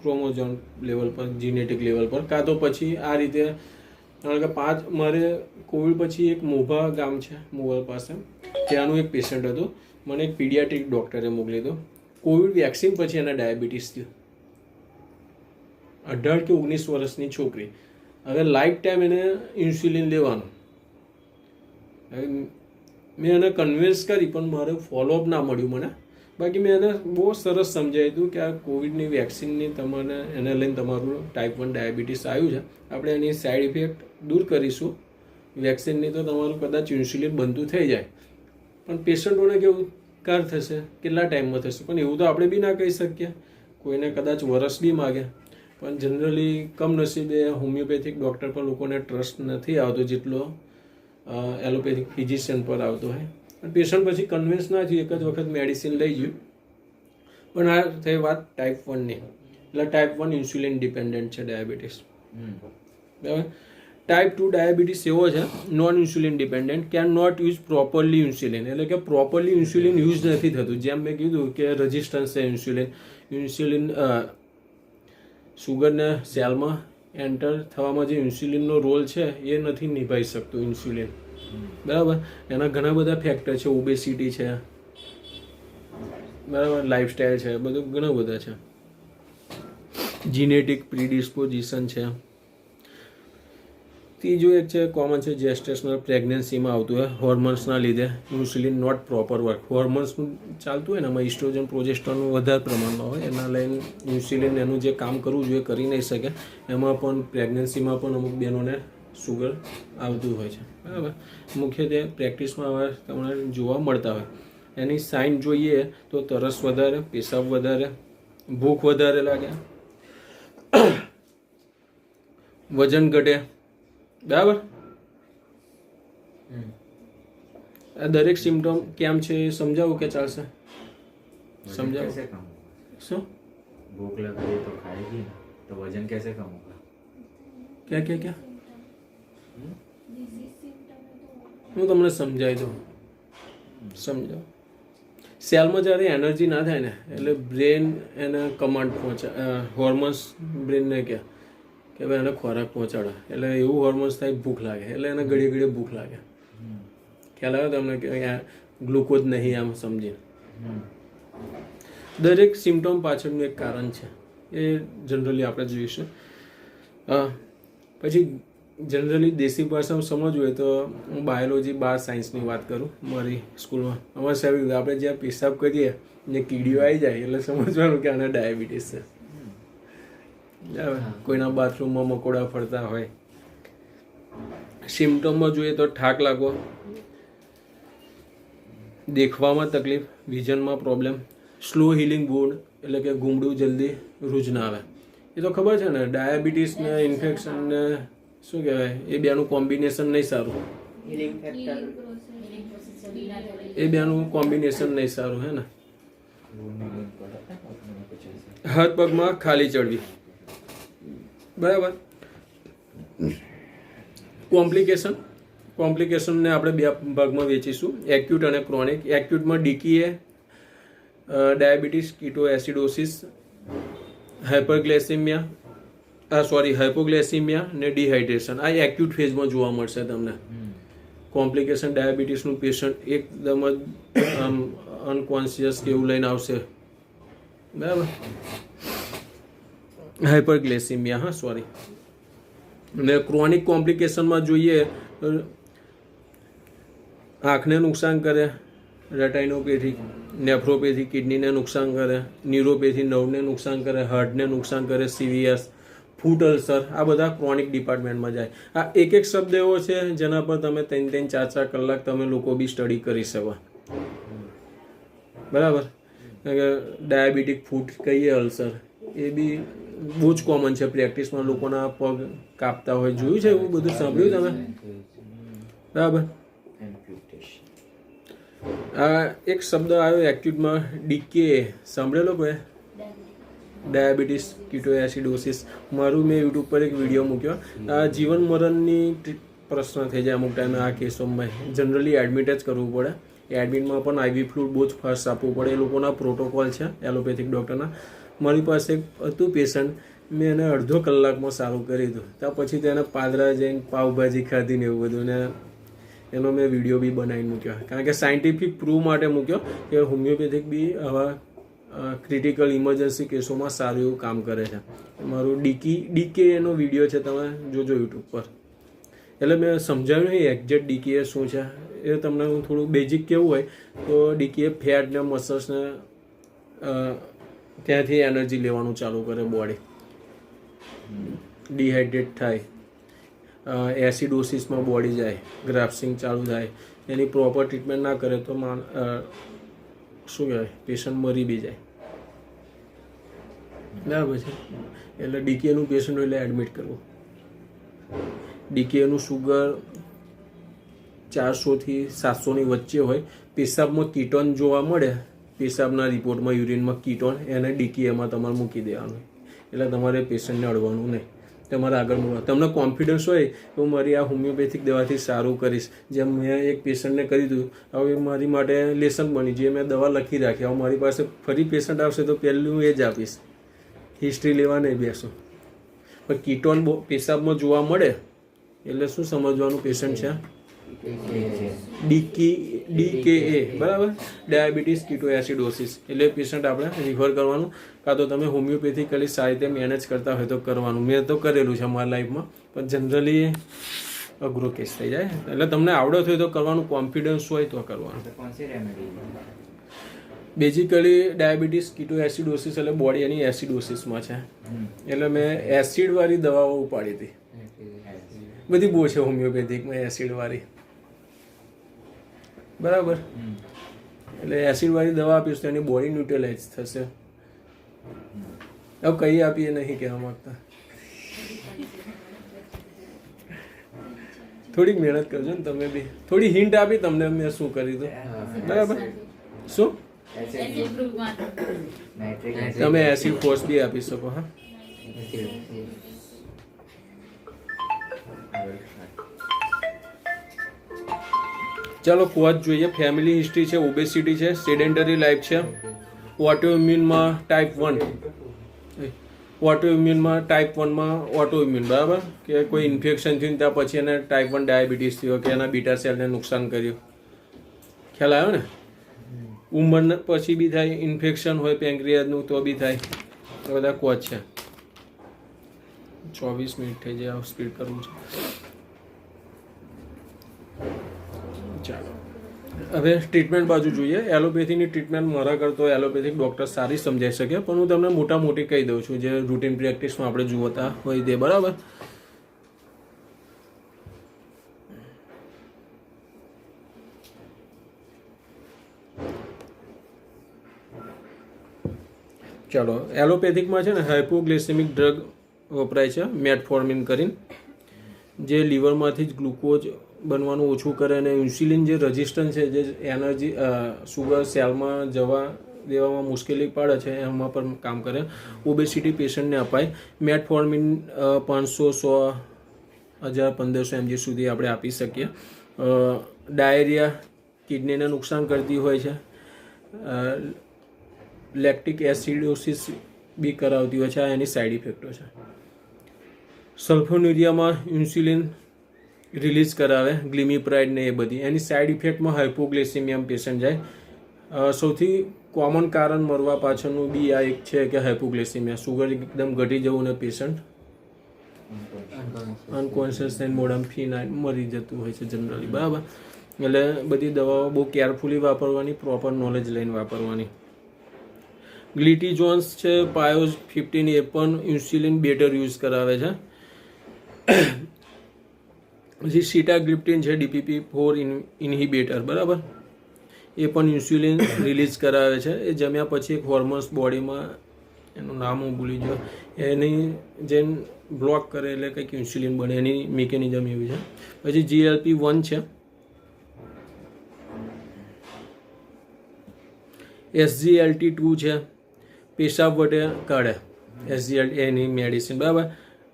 ક્રોમોઝોમ લેવલ પર, જીનેટિક લેવલ પર, કાં તો પછી આ રીતે. કારણ કે મારે કોવિડ પછી એક મોભા ગામ છે મોવલ પાસે, ત્યાંનું એક પેશન્ટ હતું, મને એક પીડિયાટ્રિક ડૉક્ટરે મોકલી હતો. કોવિડ વેક્સિન પછી એને ડાયાબિટીસ થયું. 18 કે 19 વર્ષની છોકરી. હવે લાઈફ ટાઈમ એને ઇન્સ્યુલિન લેવાનું. મેં એને કન્વિન્સ કરી પણ મારે ફોલોઅપ ના મળ્યું મને. બાકી મેં એને બહુ સરસ સમજાવ્યું હતું કે આ કોવિડની વેક્સિનની તમારે એને લઈને તમારું ટાઈપ 1 ડાયાબિટીસ આવ્યું છે, આપણે એની સાઈડ ઇફેક્ટ દૂર કરીશું. વેક્સિનની તો તમારું કદાચ ઇન્સ્યુલિન બનતું થઈ જાય, પણ પેશન્ટોને કેવું કાર થશે, કેટલા ટાઈમમાં થશે, પણ એવું તો આપણે બી ના કહી શકીએ. કોઈને કદાચ વરસ બી માગે, પણ જનરલી કમનસીબે હોમિયોપેથિક ડૉક્ટર પર લોકોને ટ્રસ્ટ નથી આવતો જેટલો એલોપેથિક ફિઝિશિયન પર આવતો હોય. પેશન્ટ પછી કન્વિન્સ ના થયું, એક જ વખત મેડિસિન લઈ ગયું. પણ આ થઈ વાત ટાઈપ 1ની. એટલે ટાઈપ 1 ઇન્સ્યુલિન ડિપેન્ડન્ટ છે ડાયાબિટીસ. બરાબર. ટાઈપ 2 ડાયાબિટીસ એવો છે non insulin dependent, can not use properly insulin, એટલે કે પ્રોપરલી ઇન્સ્યુલિન યુઝ નથી થતું. જેમ મેં કીધું કે રેઝિસ્ટન્સ છે ઇન્સ્યુલિન સુગરને સેલમાં એન્ટર થવામાં જે ઇન્સ્યુલિનનો રોલ છે એ નથી નિભાવી શકતું ઇન્સ્યુલિન. બરાબર. એના ઘણા બધા ફેક્ટર છે, ઓબેસિટી છે, બરાબર, લાઈફસ્ટાઈલ છે, બધું ઘણા બધા છે, જીનેટિક પ્રીડિસ્પોઝિશન છે. ત્રીજું એક છે કોમન છે જેસ્ટેશનલ પ્રેગ્નન્સીમાં આવતું હોય હોર્મોન્સના લીધે ઇન્સ્યુલિન નોટ પ્રોપર વર્ક. હોર્મોન્સનું ચાલતું હોય ને એમાં ઇસ્ટ્રોજન પ્રોજેસ્ટરનું વધારે પ્રમાણમાં હોય, એના લઈને ઇન્સ્યુલિન એનું જે કામ કરવું જોઈએ કરી નહીં શકે. એમાં પણ પ્રેગ્નન્સીમાં પણ અમુક બહેનોને સુગર આવતું હોય છે. બરાબર. મુખ્યત્વે પ્રેક્ટિસમાં હવે તમને જોવા મળતા હોય. એની સાઇન જોઈએ તો તરસ વધારે, પેશાબ વધારે, ભૂખ વધારે લાગે, વજન ઘટે. બરાબર. આ દરેક સિમ્ટમ કેમ છે એ સમજાવું કે ચાલશે? समझाओ. कैसे कम होगा? શું भूख लग रही है तो खाएगी ना, तो वजन कैसे कम होगा? क्या क्या क्या હું તમને સમજાવી દઉં. સમજાવો. સેલમાં જ્યારે એનર્જી ના થાય ને એટલે બ્રેન એને કમાન્ડ હોર્મોન્સ બ્રેનને કે ભાઈ એને ખોરાક પહોંચાડે, એટલે એવું હોર્મોન્સ થાય ભૂખ લાગે, એટલે એને ઘડીએ ઘડીએ ભૂખ લાગે. ખ્યાલ આવે તમને કે ગ્લુકોઝ નહીં આમ સમજીને. દરેક સિમ્ટમ પાછળનું એક કારણ છે, એ જનરલી આપણે જોઈશું. પછી જનરલી દેશી ભાષામાં સમજવું હોય તો હું બાયોલોજી બાર સાયન્સની વાત કરું. મારી સ્કૂલમાં અમારે સાહેબ આપણે જ્યાં પેશાબ કરીએ ને કીડીઓ આવી જાય એટલે સમજવાનું કે આને ડાયાબિટીસ છે. કોઈના બાથરૂમમાં મકોડા ફરતા હોય. સિમ્ટમમાં જોઈએ તો થાક લાગવો, દેખવામાં તકલીફ, વિઝનમાં પ્રોબ્લેમ, સ્લો હિલિંગ વૂન્ડ એટલે કે ગુમડું જલ્દી રૂજ ના આવે. એ તો ખબર છે ને, ડાયાબિટીસ ને ઇન્ફેક્શન ને શું કહેવાય એ બેનું કોમ્બિનેશન નહીં સારું. હિલિંગ ફેક્ટર એ બેનું કોમ્બિનેશન નહીં સારું, હે ને. હાથ પગમાં ખાલી ચડવી. બરાબર. કોમ્પ્લિકેશનને આપણે બે ભાગમાં વેચીશું, એક્યુટ અને ક્રોનિક. એક્યુટમાં ડીકીએ, ડાયાબિટીસ, કીટોએસિડોસિસ, હાઇપોગ્લાયસીમિયા ને ડિહાઇડ્રેશન. આ એક્યુટ ફેઝમાં જોવા મળશે તમને. કોમ્પ્લિકેશન ડાયાબિટીસનું પેશન્ટ એકદમ જ અનકોન્શિયસ કે એવું લઈને આવશે. બરાબર. હાઇપરગ્લાયસીમિયા, અને ક્રોનિક કોમ્પ્લિકેશનમાં જોઈએ આંખને નુકસાન કરે, રેટાઇનોપેથી, નેફ્રોપેથી કિડનીને નુકસાન કરે, ન્યુરોપેથી નર્વને નુકસાન કરે, હાર્ટને નુકસાન કરે, CVS, ફૂટ અલ્સર, આ બધા ક્રોનિક ડિપાર્ટમેન્ટમાં જાય. આ એક એક શબ્દ એવો છે જેના પર તમે 3-4 કલાક તમે લોકો બી સ્ટડી કરી શકો. બરાબર. ડાયાબિટીક ફૂટ કહીએ, અલ્સર, એ બી બહુ જ કોમન છે પ્રેક્ટિસમાં. લોકોના પગ કાપતા હોય, જોયું છે એવું બધું, સાંભળ્યું તમે? બરાબર. આ એક શબ્દ આવ્યો એક્યુટમાં, ડીકે, સાંભળેલો કોઈ? ડાયાબિટીસ, કીટોએસિડોસિસ. મારું મેં યુટ્યુબ પર એક વિડીયો મૂક્યો. આ જીવન મરણની પ્રશ્ન થઈ જાય અમુક ટાઈમે આ કેસોમાં. જનરલી એડમિટ જ કરવું પડે. એડમિટમાં પણ IV ફ્લુઇડ બહુ જ ફાસ્ટ આપવું પડે. એ લોકોના પ્રોટોકોલ છે એલોપેથિક ડૉક્ટરના. મારી પાસે એક હતું પેશન્ટ, મેં એને અડધો કલાકમાં સારું કરી દીધું. ત્યાં પછી તેને પાદરા જઈને પાવભાજી ખાધી ને એવું બધું, ને એનો મેં વિડીયો બી બનાવીને મૂક્યો. કારણ કે સાયન્ટિફિક પ્રૂવ માટે મૂક્યો કે હોમિયોપેથિક બી આવા ક્રિટિકલ ઇમરજન્સી કેસોમાં સારું એવું કામ કરે છે. મારું ડીકે એનો વિડીયો છે, તમે જોજો યુટ્યુબ પર. એટલે મેં સમજાવ્યું નહીં એક્ઝેક્ટ ડીકે શું છે. એ તમને હું થોડું બેઝિક કેવું હોય તો ડીકે ફેટ ને મસલ્સને ત્યાંથી એનર્જી લેવાનું ચાલુ કરે બોડી, ડિહાઇડ્રેટ થાય, એસિડોસિસમાં બોડી જાય, ગ્રાફ્સિંગ ચાલુ થાય. એની પ્રોપર ટ્રીટમેન્ટ ના કરે તો શું કહેવાય, પેશન્ટ મરી બી જાય. બરાબર છે. એટલે ડીકેનું પેશન્ટ હોય એટલે એડમિટ કરવું. ડીકેનું સુગર 400થી 700ની વચ્ચે હોય. પેશાબમાં કીટોન જોવા મળે, પેશાબના રિપોર્ટમાં, યુરિનમાં કીટોન, એને ડીકેમાં તમારે મૂકી દેવાનું. એટલે તમારે પેશન્ટને અડવાનું નહીં, તમારે આગળ મળવા. તમને કોન્ફિડન્સ હોય તો મારી આ હોમિયોપેથિક દવાથી સારું કરીશ. જેમ મેં એક પેશન્ટને કરી દીધું, હવે મારી માટે લેસન બની, જે મેં દવા લખી રાખી, હવે મારી પાસે ફરી પેશન્ટ આવશે તો પહેલું એ જ આપીશ, હિસ્ટ્રી લેવા નહીં બેસો. પણ કીટોન પેશાબમાં જોવા મળે એટલે શું સમજવાનું, પેશન્ટ છે DKA, બરાબર, ડાયાબિટીસ કીટો એસિડોસિસ. એટલે પેશન્ટ આપણે રિફર કરવાનું, કાં તો તમે હોમિયોપેથિકલી સારી રીતે મેનેજ કરતા હોય તો કરવાનું. મેં તો કરેલું છે મારા લાઈફમાં, પણ જનરલી અઘરો કેસ થઈ જાય. એટલે તમને આવડત હોય તો કરવાનું, કોન્ફિડન્સ હોય તો કરવાનું. બેઝિકલી ડાયાબિટીસ કીટો એસિડોસિસ એટલે બોડી એની એસિડોસિસમાં છે. એટલે મેં એસિડવાળી દવાઓ ઉપાડી હતી, બધી બહુ છે હોમિયોપેથિકમાં એસિડવાળી, બરાબર. એટલે એસિડવાળી દવા આપીશ તો એની બોડી ન્યુટ્રલાઇઝ થશે. હવે કઈ આપીએ નહીં કહેવા માંગતા, થોડીક મહેનત કરજો ને તમે બી. થોડી હિન્ટ આપી તમને મેં શું કરી દઉં, બરાબર. શું તમે એસિડ ફોર્સ બી આપી શકો. હા, ચાલો કોચ જોઈએ. ફેમિલી હિસ્ટ્રી છે, ઓબેસિટી છે, સેડેન્ટરી લાઈફ છે, ઓટોઇમ્યુનમાં ટાઈપ 1, ઓટોઇમ્યુનમાં ટાઈપ 1માં ઓટોઇમ્યુન, બરાબર, કે કોઈ ઇન્ફેક્શન થયું ત્યાં પછી એને ટાઈપ 1 ડાયાબિટીસ થયો કે એના બીટા સેલને નુકસાન કર્યું. ખ્યાલ આવ્યો ને? ઉંમર પછી બી થાય, ઇન્ફેક્શન હોય પેન્ક્રિયાઝનું તો બી થાય. તો બધા કોચ છે. 24 મિનિટ થઈ જાય, સ્પીડ કરવું છે. ચાલો હવે ટ્રીટમેન્ટ બાજુ જોઈએ. એલોપેથીની ટ્રીટમેન્ટ મારા કરતો એલોપેથિક ડૉક્ટર સારી સમજાઈ શકે, પણ હું તમને મોટા મોટી કહી દઉં છું, જે રૂટીન પ્રેક્ટિસમાં આપણે જોતા હોય તે, બરાબર. ચાલો, એલોપેથિકમાં છે ને હાઇપોગ્લાયસેમિક ડ્રગ વપરાય છે, મેટફોર્મિન કરીને, જે લીવરમાંથી જ ગ્લુકોઝ બનવાનું ઓછું કરે અને ઇન્સ્યુલિન જે રેઝિસ્ટન્સ છે, જે એનર્જી સુગર સેલમાં જવા દેવામાં મુશ્કેલી પડે છે, એમાં પણ કામ કરે. ઓબેસિટી પેશન્ટને અપાય. મેટફોર્મિન 500, 100, 1000, 1500 mg સુધી આપણે આપી શકીએ. ડાયરિયા કિડનીને નુકસાન કરતી હોય છે, લેક્ટિક એસિડોસિસ બી કરાવતી હોય છે. આ એની સાઈડ ઇફેક્ટો છે. સલ્ફોન્યુરિયામાં ઇન્સ્યુલિન રિલીઝ કરાવે, ગ્લિમીપ્રાઇડ ને એ બધી. એની સાઈડ ઇફેક્ટમાં હાઇપોગ્લાયસેમિયામાં પેશન્ટ જાય. સૌથી કોમન કારણ મરવા પાછળનું બી આ એક છે કે હાઇપોગ્લાયસેમિયા, સુગર એકદમ ઘટી જવું ને પેશન્ટ અનકોન્શિયસ થઈને મોઢામાં ફીનાઈને મરી જતું હોય છે જનરલી, બરાબર. એટલે બધી દવાઓ બહુ કેરફુલી વાપરવાની, પ્રોપર નોલેજ લઈને વાપરવાની. ગ્લિટીજોન્સ છે, પાયોઝ 15, એ પણ ઇન્સ્યુલિન બેટર યુઝ કરાવે છે. પછી સીટાગ્લિપ્ટિન છે, DPP-4 ઇન્હિબિટર, બરાબર, એ પણ ઇન્સ્યુલિન રિલીઝ કરાવે છે. એ જમ્યા પછી એક હોર્મોન્સ બોડીમાં, એનું નામ હું ભૂલી ગયો, એની જેમ બ્લોક કરે એટલે કંઈક ઇન્સ્યુલિન બને, એની મિકેનિઝમ એવી છે. પછી GLP-1 છે, SGLT2 છે, પેશાબ વટે કાઢે, SGLT એની મેડિસિન, બરાબર.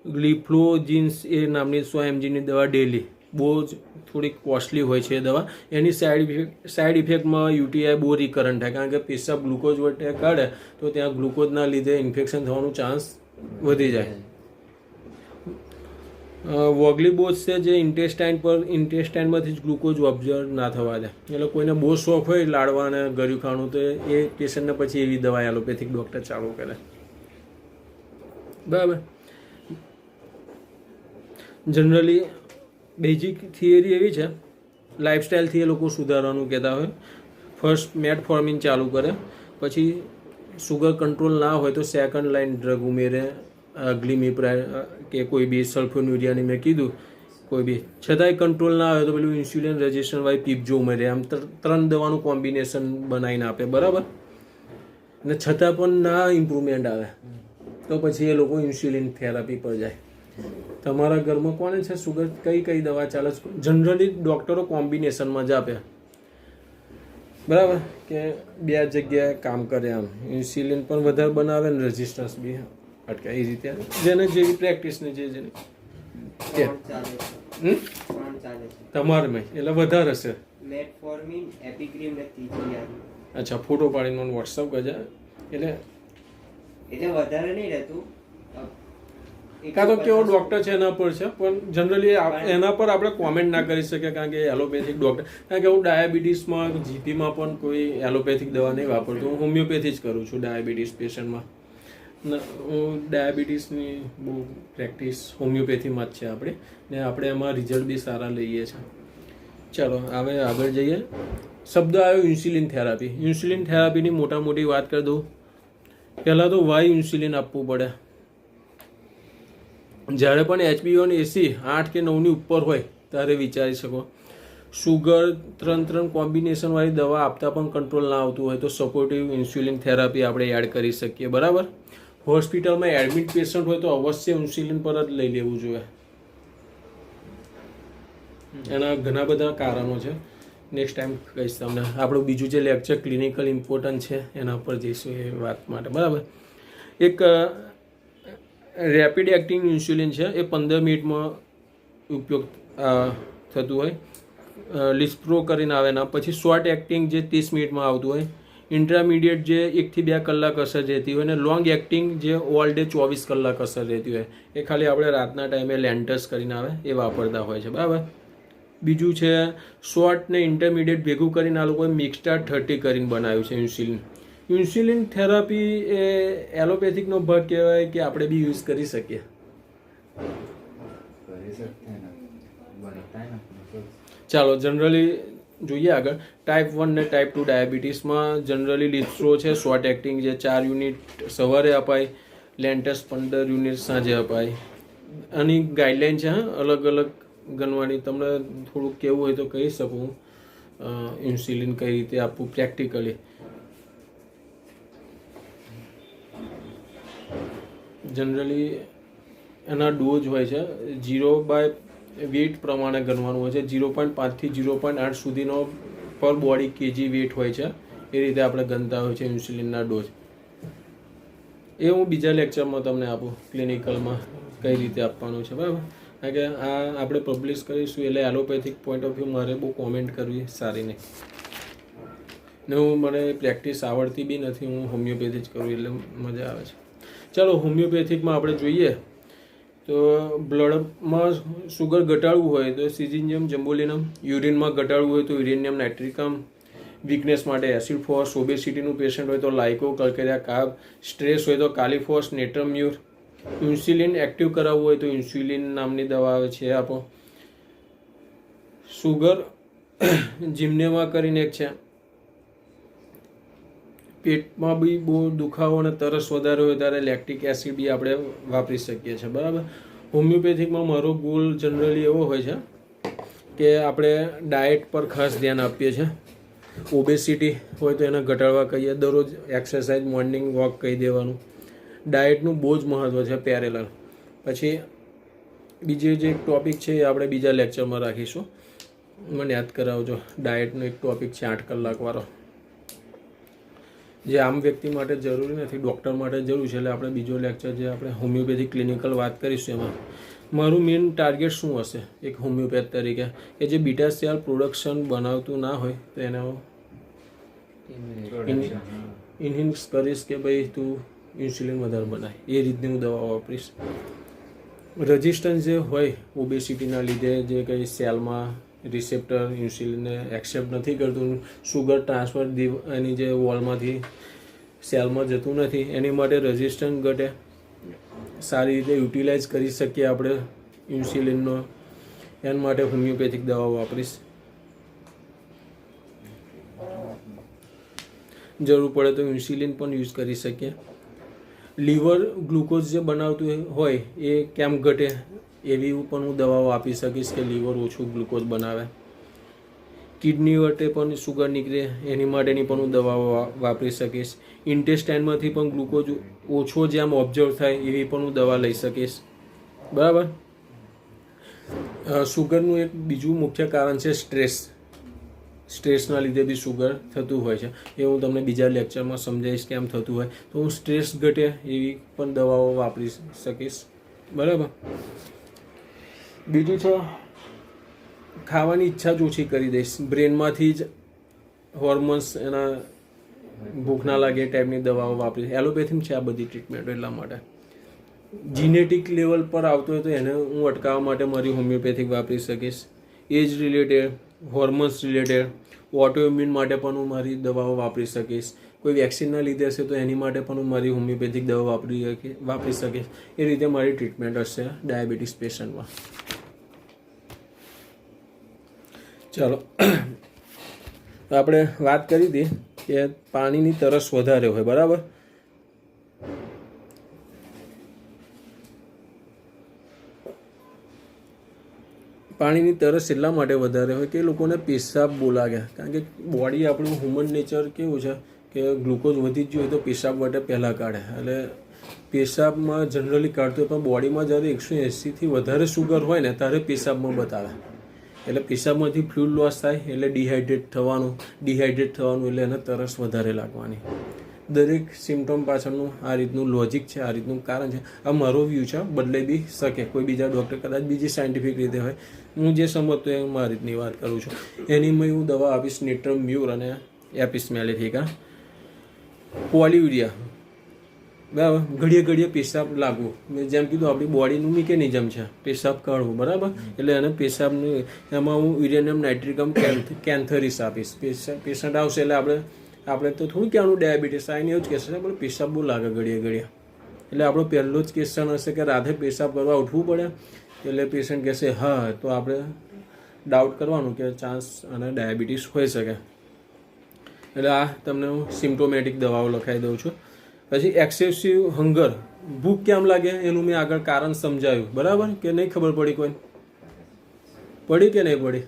ગ્લિફ્લોઝિન્સ એ નામની 100 mgની દવા ડેલી, બહુ જ થોડીક કોસ્ટલી હોય છે એ દવા. એની સાઈડ ઇફેક્ટમાં UTI બહુ રિકરન્ટ થાય, કારણ કે પેશાબ ગ્લુકોઝ વટે કાઢે તો ત્યાં ગ્લુકોઝના લીધે ઇન્ફેક્શન થવાનું ચાન્સ વધી જાય. વોગ્લીબોઝ છે, જે ઇન્ટેસ્ટાઇનમાંથી જ ગ્લુકોઝ ઓબ્ઝર્વ ના થવા દે. એટલે કોઈને બહુ શોખ હોય લાડવા અને ગળ્યું ખાવાનું, તો એ પેશન્ટને પછી એવી દવા એલોપેથિક ડૉક્ટર ચાલુ કરે, બરાબર. જનરલી બેઝિક થિયરી એવી છે, લાઇફસ્ટાઇલથી એ લોકો સુધારવાનું કહેતા હોય. ફર્સ્ટ મેટફોર્મિન ચાલુ કરે, પછી સુગર કંટ્રોલ ના હોય તો સેકન્ડ લાઇન ડ્રગ ઉમેરે, ગ્લિમિપ્રાઇડ કે કોઈ બી સલ્ફોન્યુરિયાની મેં કીધું કોઈ બી, છતાંય કંટ્રોલ ના આવે તો પેલું ઇન્સ્યુલિન રેઝિસ્ટન્ટ વાળી પીપજો ઉમેરે. આમ 3 દવાનું કોમ્બિનેશન બનાવીને આપે, બરાબર. અને છતાં પણ ના ઇમ્પ્રુવમેન્ટ આવે તો પછી એ લોકો ઇન્સ્યુલિન થેરાપી પર જાય. તમારા ઘરમાં કોને છે સુગર? કઈ દવા ચાલે છે? જનરલી ડૉક્ટરો કોમ્બિનેશનમાં જ આપે, બરાબર, કે 2 જગ્યાએ કામ કરે. આમ ઇન્સ્યુલિન પણ વધારે બનાવે ને રેઝિસ્ટન્સ બી અટકાય. એ રીતે જેને જેવી પ્રેક્ટિસને જેને ત્રણ ચાલે છે. તમારે એટલે વધારે છે. મેટફોર્મિન, એપિક્રીમ ને ત્રીજી આવી. અચ્છા, ફોટો પાડીને મને વોટ્સઅપ કરજે. એટલે વધારે નહીં રહેતું. કાં તો કેવો ડૉક્ટર છે એના પર છે, પણ જનરલી એના પર આપણે કોમેન્ટ ના કરી શકીએ કારણ કે એલોપેથિક ડૉક્ટર, કારણ કે હું ડાયાબિટીસમાં જીપીમાં પણ કોઈ એલોપેથિક દવા નહીં વાપરતો. હું હોમિયોપેથી જ કરું છું ડાયાબિટીસ પેશન્ટમાં. હું ડાયાબિટીસની બહુ પ્રેક્ટિસ હોમિયોપેથીમાં જ છે આપણે, ને આપણે એમાં રિઝલ્ટ બી સારા લઈએ છીએ. ચાલો હવે આગળ જઈએ. શબ્દ આવ્યો ઇન્સ્યુલિન થેરાપી. ઇન્સ્યુલિન થેરાપીની મોટી વાત કરી દઉં. પહેલાં તો વાય ઇન્સ્યુલિન આપવું પડે. જ્યારે પણ HbA1c 8 કે 9ની ઉપર હોય ત્યારે વિચારી શકો. સુગર 3 કોમ્બિનેશનવાળી દવા આપતા પણ કંટ્રોલ ના આવતું હોય તો સપોર્ટિવ ઇન્સ્યુલિન થેરાપી આપણે એડ કરી શકીએ, બરાબર. હોસ્પિટલમાં એડમિટ પેશન્ટ હોય તો અવશ્ય ઇન્સ્યુલિન પર જ લઈ લેવું જોઈએ. એના ઘણા બધા કારણો છે, નેક્સ્ટ ટાઈમ કહીશ તમને. આપણું બીજું જે લેક્ચર ક્લિનિકલ ઇમ્પોર્ટન્ટ છે એના પર જઈશું એ વાત માટે, બરાબર. એક રેપિડ એક્ટિંગ ઇન્સ્યુલિન છે, એ 15 મિનિટમાં ઉપયોગ થતું હોય. લિસ્પ્રો કરીને આવે ના. પછી શોર્ટ એક્ટિંગ જે 30 મિનિટમાં આવતું હોય. ઇન્ટરમીડિયેટ જે 1 થી 2 કલાક અસર રહેતી હોય. અને લોંગ એક્ટિંગ જે ઓલ ડે 24 કલાક અસર રહેતી હોય. એ ખાલી આપણે રાતના ટાઈમે લેન્ટસ કરીને આવે એ વાપરતા હોય છે, બરાબર. બીજું છે શોર્ટ ને ઇન્ટરમીડિયેટ ભેગું કરીને આ લોકોએ મિક્સટાર 30 કરીને બનાવ્યું છે ઇન્સ્યુલિન. ઇન્સ્યુલિન થેરાપી એ એલોપેથિકનો ભાગ કહેવાય કે આપણે બી યુઝ કરી શકીએ. ચાલો જનરલી જોઈએ આગળ. ટાઈપ 1 ને ટાઈપ 2 ડાયાબિટીસમાં જનરલી લિસ્પ્રો છે શોર્ટ એક્ટિંગ જે 4 યુનિટ સવારે અપાય, લેન્ટસ 15 યુનિટ સાંજે અપાય. આની ગાઈડલાઈન છે, અલગ અલગ ગણવાની. તમને થોડુંક કહેવું હોય તો કહી શકું ઇન્સ્યુલિન કઈ રીતે આપવું પ્રેક્ટિકલી. જનરલી એના ડોઝ હોય છે 0/weight પ્રમાણે ગણવાનું હોય છે. 0.5 થી 0.8 સુધીનો પર બોડી કેજી વેટ હોય છે. એ રીતે આપણે ગણતા હોય છે ઇન્સ્યુલિનના ડોઝ. એ હું બીજા લેક્ચરમાં તમને આપું ક્લિનિકલમાં કઈ રીતે આપવાનું છે, બરાબર. કારણ કે આ આપણે પબ્લિશ કરીશું એટલે એલોપેથિક પોઈન્ટ ઓફ વ્યૂ મારે બહુ કોમેન્ટ કરવી સારી નહીં. ને મને પ્રેક્ટિસ આવડતી બી નથી, હું હોમિયોપેથી જ કરું એટલે મજા આવે છે. ચાલો હોમિયોપેથિકમાં આપણે જોઈએ તો બ્લડમાં સુગર ઘટાડવું હોય તો સિઝિનિયમ જમ્બોલિનમ, યુરિનમાં ઘટાડવું હોય તો યુરેનિયમ નાઇટ્રિકમ, વીકનેસ માટે એસિડ ફોસ, ઓબેસિટીનું પેશન્ટ હોય તો લાઇકો કલ્કેરિયા કાર્બ, સ્ટ્રેસ હોય તો કાલિફોસ, નેટ્રમ્યુર. ઇન્સ્યુલિન એક્ટિવ કરાવવું હોય તો ઇન્સ્યુલિન નામની દવા આવે છે આપો. સુગર જીમ્નેવા કરીને એક છે. પેટમાં બી બહુ દુખાવો અને તરસ વધારે હોય ત્યારે લેક્ટિક એસિડ બી આપણે વાપરી શકીએ છીએ, બરાબર. હોમિયોપેથિકમાં મારો ગોલ જનરલી એવો હોય છે કે આપણે ડાયટ પર ખાસ ધ્યાન આપીએ છીએ. ઓબેસિટી હોય તો એને ઘટાડવા કહીએ, દરરોજ એક્સરસાઇઝ, મોર્નિંગ વોક કહી દેવાનું. ડાયટનું બહુ જ મહત્ત્વ છે પેરેલલ. પછી બીજી જે એક ટૉપિક છે એ આપણે બીજા લેક્ચરમાં રાખીશું. મને યાદ કરાવજો. ડાયટનો એક ટૉપિક છે 8 કલાકવાળો, જે આમ વ્યક્તિ માટે જરૂરી નથી, ડૉક્ટર માટે જરૂર છે. એટલે આપણે બીજો લેક્ચર જે આપણે હોમિયોપેથિક ક્લિનિકલ વાત કરીશું એમાં મારું મેઇન ટાર્ગેટ શું હશે એક હોમિયોપેથ તરીકે, કે જે બીટા સેલ પ્રોડક્શન બનાવતું ના હોય તો એને ઇન્હિન્સ કરીશ કે ભાઈ તું ઇન્સ્યુલિન વધારે બનાય, એ રીતની હું દવા વાપરીશ. રેઝિસ્ટન્સ જે હોય ઓબેસિટીના લીધે જે કંઈ સેલમાં રિસેપ્ટર ઇન્સ્યુલિનને એક્સેપ્ટ નથી કરતું, સુગર ટ્રાન્સફર એની જે વોલમાંથી સેલમાં જતું નથી, એની માટે રેઝિસ્ટન્સ ઘટે, સારી રીતે યુટિલાઇઝ કરી શકીએ આપણે ઇન્સ્યુલિનનો. એના માટે હોમિયોપેથિક દવા વાપરીશ. જરૂર પડે તો ઇન્સ્યુલિન પણ યુઝ કરી શકીએ. લીવર ગ્લુકોઝ જે બનાવતું હોય એ કેમ ઘટે એવી પણ હું દવાઓ આપી શકીશ કે લીવર ઓછું ગ્લુકોઝ બનાવે. કિડની વટે પણ સુગર નીકળે એની માટેની પણ હું દવાઓ વાપરી શકીશ. ઇન્ટેસ્ટાઇનમાંથી પણ ગ્લુકોઝ ઓછો જેમ ઓબ્ઝર્વ થાય એવી પણ હું દવા લઈ શકીશ. બરાબર. સુગરનું એક બીજું મુખ્ય કારણ છે સ્ટ્રેસના લીધે બી સુગર થતું હોય છે. એ હું તમને બીજા લેક્ચરમાં સમજાવીશ કેમ થતું હોય. તો હું સ્ટ્રેસ ઘટે એવી પણ દવાઓ વાપરી શકીશ. બરાબર. બીજું છે ખાવાની ઈચ્છા જ ઓછી કરી દઈશ. બ્રેનમાંથી જ હોર્મોન્સ એના ભૂખ ના લાગે એ ટાઈપની દવાઓ વાપરી. એલોપેથીમાં છે આ બધી ટ્રીટમેન્ટો એટલા માટે. જીનેટિક લેવલ પર આવતો હોય તો એને હું અટકાવવા માટે મારી હોમિયોપેથિક વાપરી શકીશ. એજ રિલેટેડ, હોર્મોન્સ રિલેટેડ, ઓટોઇમ્યુન માટે પણ હું મારી દવાઓ વાપરી શકીશ. કોઈ વેક્સિનના લીધે હશે તો એની માટે પણ હું મારી હોમિયોપેથિક દવા વાપરી શકીશ. એ રીતે મારી ટ્રીટમેન્ટ હશે ડાયાબિટીસ પેશન્ટમાં. ચાલો, આપણે વાત કરી હતી કે પાણીની તરસ વધારે હોય. બરાબર. પાણીની તરસ એટલા માટે વધારે હોય કે લોકોને પેશાબ બહુ લાગે. કારણ કે બોડી આપણું હ્યુમન નેચર કેવું છે કે ગ્લુકોઝ વધી જ હોય તો પેશાબ માટે પહેલાં કાઢે. એટલે પેશાબમાં જનરલી કાઢતો હોય પણ બોડીમાં જ્યારે 180થી વધારે સુગર હોય ને ત્યારે પેશાબમાં બતાવે. એટલે પેશાબમાંથી ફ્લુઇડ લોસ થાય એટલે ડિહાઇડ્રેટ થવાનું એટલે એને તરસ વધારે લાગવાની. દરેક સિમ્ટમ પાછળનું આ રીતનું લોજિક છે, આ રીતનું કારણ છે. આ મારો વ્યૂ છે, બદલાઈ બી શકે. કોઈ બીજા ડૉક્ટર કદાચ બીજી સાયન્ટિફિક રીતે હોય. હું જે સમજતો એ મારી રીતની વાત કરું છું. એની હું દવા આપીશ નેટ્રમ મ્યુર અને એપિસ્મેલેથિકા. પોલિયુરિયા, બરાબર. ઘડીએ પેશાબ લાગવું. મેં જેમ કીધું આપણી બોડીનું મિકેનિઝમ છે પેશાબ કાઢવું. બરાબર. એટલે એને પેશાબનું એમાં હું યુરેનિયમ નાઇટ્રિકમ કેન્થરીસ આપીશ. પેશન્ટ આવશે એટલે આપણે તો થોડું કહેવાનું ડાયાબિટીસ આવીને એવું જ કહેશે પણ પેશાબ બહુ લાગે ઘડીએ. એટલે આપણો પહેલો જ ક્વેશ્ચન હશે કે રાધે પેશાબ કરવા ઉઠવું પડે. એટલે પેશન્ટ કહેશે હા, તો આપણે ડાઉટ કરવાનું કે ચાન્સ અને ડાયાબિટીસ હોઈ શકે. એટલે આ તમને હું સિમ્ટોમેટિક દવાઓ લખાઈ દઉં છું. પછી એક્સેસિવ હંગર, ભૂખ કેમ લાગે એનું મેં આગળ કારણ સમજાવ્યું. બરાબર કે નહીં? ખબર પડી? કોઈ પડી કે નહીં પડી?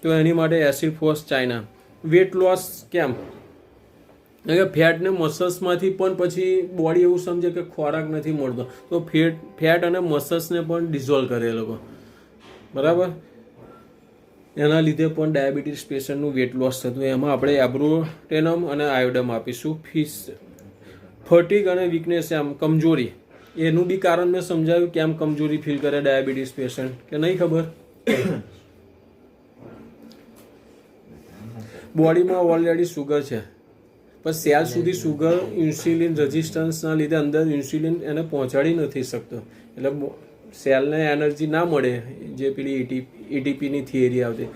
તો એની માટે acid FOSS China. Weight loss કેમ? ફેટ ને મસલ્સમાંથી પણ પછી બોડી એવું સમજે કે ખોરાક નથી મળતો તો ફેટ અને મસલ્સને પણ ડિઝોલ્વ કરે એ લોકો. બરાબર. એના લીધે પણ ડાયાબિટીસ પેશન્ટનું વેટ લોસ થતું. એમાં આપણે એબ્રોટેનમ અને આયોડમ આપીશું. ફટીગ અને વીકનેસ, એમ કમજોરી, એનું બી કારણ મેં સમજાવ્યું કેમ કમજોરી ફીલ કરે ડાયાબિટીસ પેશન્ટ, કે નહીં ખબર? બોડીમાં ઓલરેડી સુગર છે પણ સેલ સુધી સુગર ઇન્સ્યુલિન રેઝિસ્ટન્સના લીધે અંદર ઇન્સ્યુલિન એને પહોંચાડી નથી શકતો. એટલે સેલને એનર્જી ના મળે, જે પેલી એટીપીની થિયરી આવતી,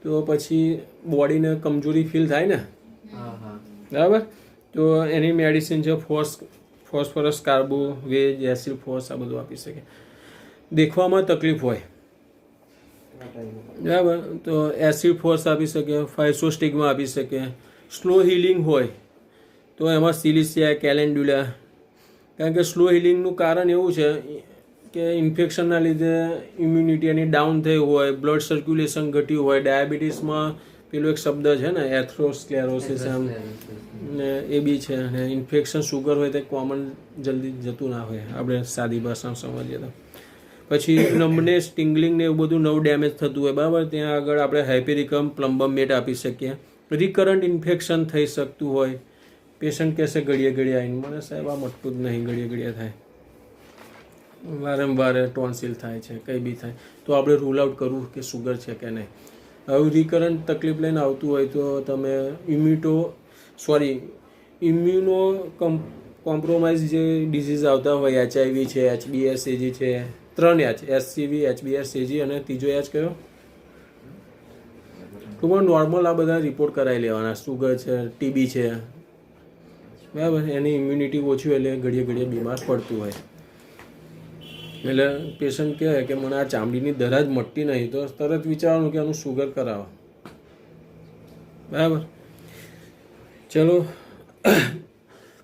તો પછી બોડીને કમજોરી ફીલ થાય ને. બરાબર. તો એની મેડિસિન છે phosphorus, carbo, veg, acid FOSS, આ બધું આપી શકે. દેખવામાં તકલીફ હોય, બરાબર, તો એસિડ ફોર્સ આપી શકે. ફાઇસોસ્ટિગમાં આપી શકે. સ્લો હિલિંગ હોય તો એમાં સિલિસિયા, કેલેન્ડ્યુલા. કારણ કે સ્લો હિલિંગનું કારણ એવું છે કે ઇન્ફેક્શનના લીધે ઇમ્યુનિટી એની ડાઉન થઈ હોય, બ્લડ સર્ક્યુલેશન ઘટ્યું હોય. ડાયાબિટીસમાં પેલો એક શબ્દ છે ને એથ્રોસ્ક્લેરોસિસ, એમ ને એ બી છે. અને ઇન્ફેક્શન સુગર હોય તો કોમન જલ્દી જતું ના હોય, આપણે સાદી ભાષામાં સમજીએ તો. પછી નમ્બનેસ, ટિંગલિંગ ને એવું બધું નવું ડેમેજ થતું હોય. બરાબર. ત્યાં આગળ આપણે હાઇપેરિકમ, પ્લમ્બમ મેટ આપી શકીએ. રિકરન્ટ ઇન્ફેક્શન થઈ શકતું હોય. પેશન્ટ કહેશે ઘડીએ આવીને મને સાહેબ આ મટતું જ નહીં, ઘડીએ થાય, વારંવાર ટોન્સિલ થાય છે, કંઈ બી થાય, તો આપણે રૂલ આઉટ કરવું કે સુગર છે કે નહીં. હવે રિકરન્ટ તકલીફ લઈને આવતું હોય તો તમે ઇમ્યુનો કોમ્પ્રોમાઇઝ જે ડિઝીઝ આવતા હોય, HIV છે, HBS AG છે, 3 H, HCV, HBS AG અને ત્રીજો H કયો? ટૂંકમાં નોર્મલ આ બધા રિપોર્ટ કરાવી લેવાના. સુગર છે, TB છે, બરાબર. એની ઇમ્યુનિટી ઓછી હોય એટલે ઘડીએ બીમાર પડતું હોય. એટલે પેશન્ટ કહે કે મને આ ચામડીની દરાજ મટતી નહીં, તો તરત વિચારવાનું કે આનું સુગર કરાવો. બરાબર. ચલો,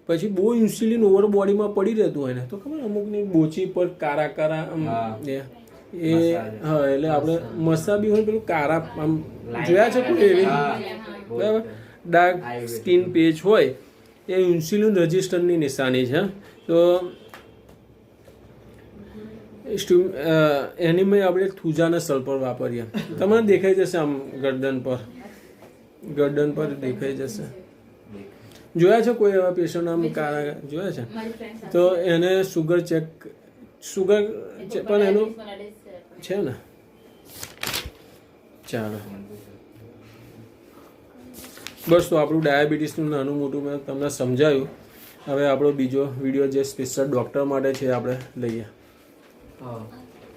પછી બહુ ઇન્સ્યુલિન ઓવર બોડીમાં પડી રહેતું હોય ને તો ખબર અમુકની બોચી પર કારા કારા આમ એ હા એટલે આપણે મસાબી હોય પેલું કારા આમ જોયા છે કોઈ એવી બરાબર ડાર્ક સ્કિન પેચ હોય એ ઇન્સ્યુલિન રજિસ્ટરની નિશાની છે. તો એની મેં આપણે થૂજાના સલ્ફર વાપરીએ તમને દેખાઈ જશે આમ ગરદન પર દેખાઈ જશે. જોયા છે કોઈ એવા પેશન્ટ આમ કારા જોયા છે તો એને સુગર પણ એનું છે ને. ચાલો બસ તો આપણું ડાયાબિટીસનું નાનું મોટું મેં તમને સમજાયું. હવે આપણો બીજો વિડીયો જે સ્પેશિયલ ડૉક્ટર માટે છે આપણે લઈએ. હા